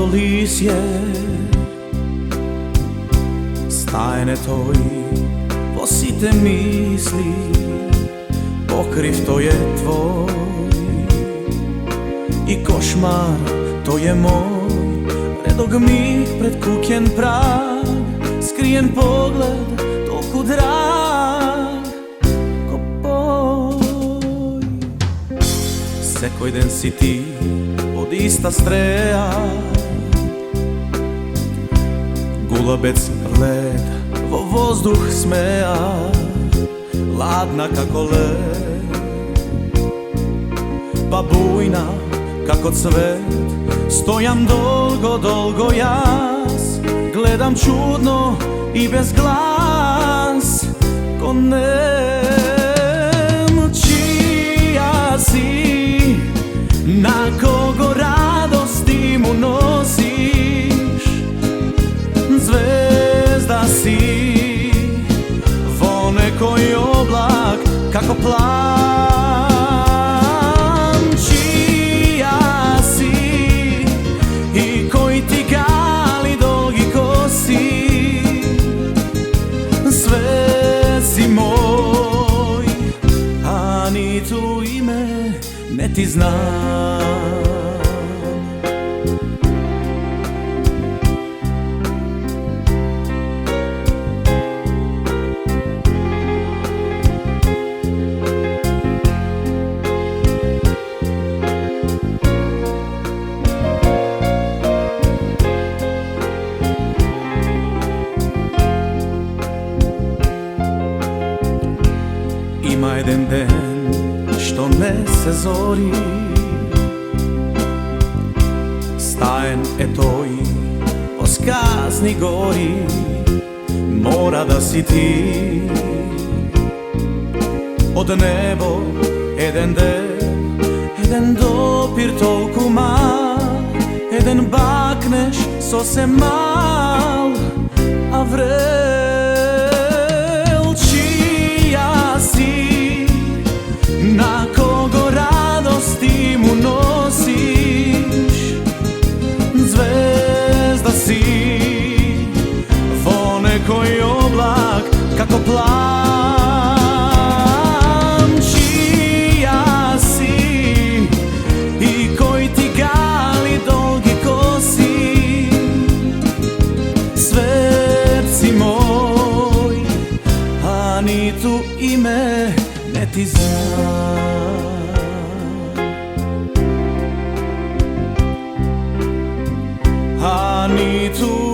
zlato lisje, stajne tvoji posite misli, pokriv to je tvoj i košmar to je moj. Redog mig pred kuken prag, skrijen pogled toliko drag ko boj. Sekoj den si ti od ista streja, gulabec led vo vozduh smeja, ladna kako led, pa bujna kako cvet. Stojam dolgo, dolgo jas, gledam čudno i bez glas, ko nem. Čija si, na kogo radosti mu nosiš, zvezda si, vo nekoj oblak kako plan. Čija si i koji ti gali dolgi kosi, sve si moj, a ni tu ime ne ti znam. Ima jedan den što ne se zori, stajen etoj po skazni gori, mora da si ti od nebo jedan den, jedan dopir tolku mal, jedan bakneš so se mal, a vrel. Čija si, na kogo radosti mu nosiš, zvezda si, vo nekoj oblak kako plan. Čija si i koji ti gali dolgi kosi, svet si moj, a ni tu ime ne ti znam. A ni tu